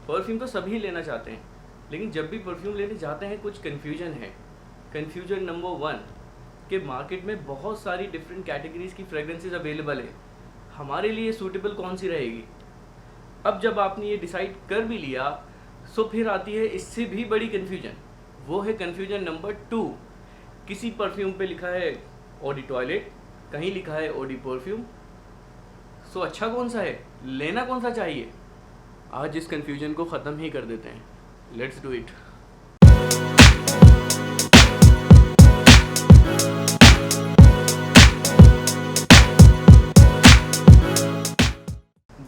Perfume तो सभी लेना चाहते हैं, लेकिन जब भी परफ्यूम लेने जाते हैं कुछ कन्फ्यूजन है। कन्फ्यूजन नंबर 1 कि मार्केट में बहुत सारी डिफरेंट कैटेगरीज की फ्रेगरेंसेस अवेलेबल है, हमारे लिए सूटेबल कौन सी रहेगी। अब जब आपने ये डिसाइड कर भी लिया तो फिर आती है इससे भी बड़ी कन्फ्यूजन, वो है कन्फ्यूजन नंबर 2। किसी परफ्यूम पे लिखा है ऑडी टॉयलेट, कहीं लिखा है ऑडी परफ्यूम। सो अच्छा कौन सा है, लेना कौन सा चाहिए? आज इस कन्फ्यूजन को ख़त्म ही कर देते हैं। Let's do it.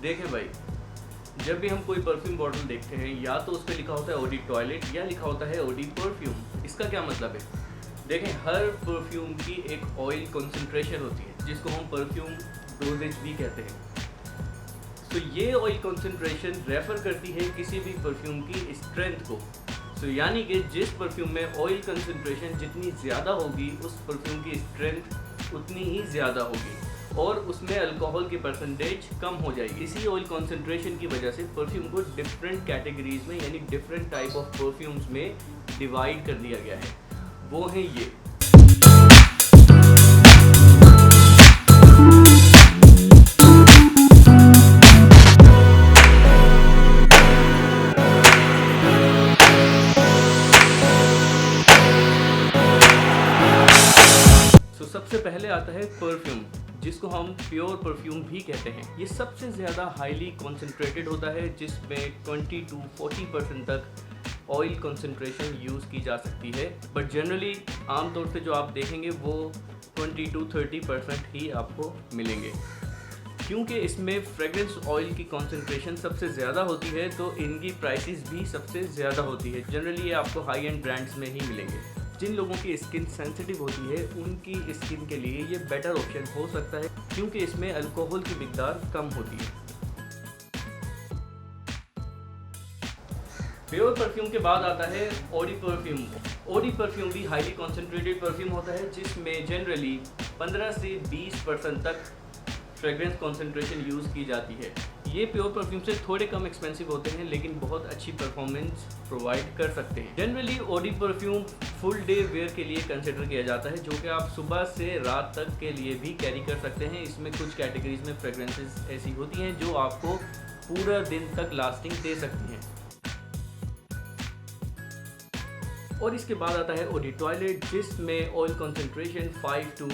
देखें भाई, जब भी हम कोई परफ्यूम बॉटल देखते हैं या तो उस पर लिखा होता है ऑडी टॉयलेट या लिखा होता है ऑडी परफ्यूम। इसका क्या मतलब है? देखें, हर परफ्यूम की एक ऑयल कंसंट्रेशन होती है जिसको हम परफ्यूम डोजेज भी कहते हैं। तो ये ऑयल कंसंट्रेशन रेफर करती है किसी भी परफ्यूम की स्ट्रेंथ को। तो यानी कि जिस परफ्यूम में ऑयल कंसंट्रेशन जितनी ज़्यादा होगी उस परफ्यूम की स्ट्रेंथ उतनी ही ज़्यादा होगी और उसमें अल्कोहल की परसेंटेज कम हो जाएगी। इसी ऑयल कंसंट्रेशन की वजह से परफ्यूम को डिफरेंट कैटेगरीज में यानी डिफरेंट टाइप ऑफ परफ्यूम्स में डिवाइड कर दिया गया है। वो हैं ये। सबसे पहले आता है परफ्यूम, जिसको हम प्योर परफ्यूम भी कहते हैं। ये सबसे ज़्यादा हाईली कॉन्सेंट्रेटेड होता है जिसमें 20 to 40% तक ऑयल कंसंट्रेशन यूज़ की जा सकती है। बट जनरली आमतौर से जो आप देखेंगे वो 20 to 30% ही आपको मिलेंगे। क्योंकि इसमें फ्रेग्रेंस ऑयल की कंसंट्रेशन सबसे ज़्यादा होती है तो इनकी प्राइसेस भी सबसे ज़्यादा होती है। जनरली ये आपको हाई एंड ब्रांड्स में ही मिलेंगे। जिन लोगों की स्किन सेंसिटिव होती है उनकी स्किन के लिए ये बेटर ऑप्शन हो सकता है क्योंकि इसमें अल्कोहल की मिकदार कम होती है। प्योर परफ्यूम के बाद आता है ऑडी परफ्यूम। ऑडी परफ्यूम भी हाईली कॉन्सेंट्रेटेड परफ्यूम होता है जिसमें जनरली 15 से 20% तक फ्रेग्रेंस कॉन्सेंट्रेशन यूज़ की जाती है। ये प्योर परफ्यूम से थोड़े कम एक्सपेंसिव होते हैं लेकिन बहुत अच्छी परफॉर्मेंस प्रोवाइड कर सकते हैं। Generally Audi perfume full day wear के लिए कंसिडर किया जाता है, जो कि आप सुबह से रात तक के लिए भी कैरी कर सकते हैं। इसमें कुछ कैटेगरीज में फ्रेग्रेंसेस ऐसी होती हैं जो आपको पूरा दिन तक लास्टिंग दे सकती हैं। और इसके बाद आता है ऑडी टॉयलेट, जिसमें ऑयल कंसंट्रेशन 5 to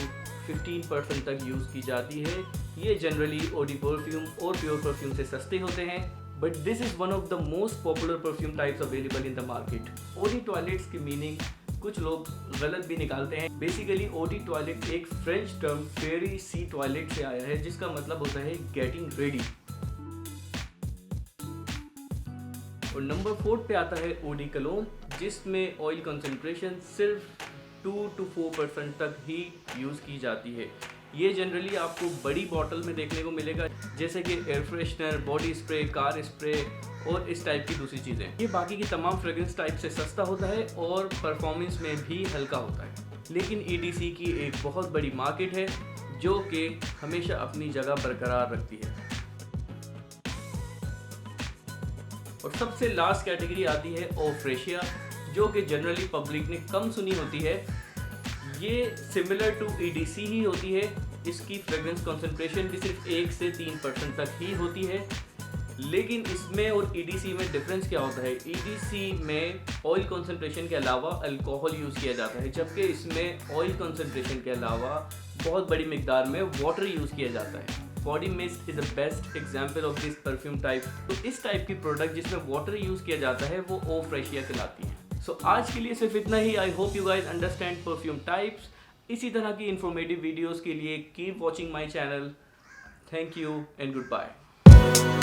15% तक यूज़ की जाती है। ये जनरली ऑडी परफ्यूम और प्योर परफ्यूम से सस्ते होते हैं, but this is one of the most popular perfume types available in the market. Audi toilets की मीनिंग कुछ लोग गलत भी निकालते हैं। बेसिकली ऑडी टॉयलेट एक फ्रेंच टर्म फेरी सी टॉयलेट से आया है जिसका मतलब होता है गेटिंग रेडी। और नंबर 4 पे आता है ऑडी कलोन, जिसमें ऑयल कंसंट्रेशन सिर्फ 2 to 4% तक ही यूज़ की जाती है। ये जनरली आपको बड़ी बॉटल में देखने को मिलेगा, जैसे कि air freshener, body spray, car spray और इस टाइप की दूसरी चीज़ें। ये बाकी की तमाम फ्रेग्रेंस टाइप से सस्ता होता है और परफॉर्मेंस में भी हल्का होता है। लेकिन EDC की एक बहुत बड़ी मार्केट है जो कि हमेशा अपनी जगह बरकरार रखती है। और सबसे लास्ट कैटेगरी आती है ओ फ्रेशिया, जो कि जनरली पब्लिक ने कम सुनी होती है। ये सिमिलर टू EDC ही होती है। इसकी फ्रेग्रेंस कंसंट्रेशन भी सिर्फ 1 से 3% तक ही होती है। लेकिन इसमें और EDC में डिफरेंस क्या होता है? EDC में ऑयल कंसंट्रेशन के अलावा अल्कोहल यूज़ किया जाता है, जबकि इसमें ऑयल कंसंट्रेशन के अलावा बहुत बड़ी मिकदार में वाटर यूज़ किया जाता है। Body mist is the best example of this perfume type. तो इस टाइप की प्रोडक्ट जिसमें वाटर यूज़ किया जाता है वो ओ फ्रेशिया कहलाती है। सो आज के लिए सिर्फ इतना ही। I hope you guys understand perfume types. इसी तरह की इंफॉर्मेटिव वीडियोस के लिए keep watching my channel. Thank you and good bye.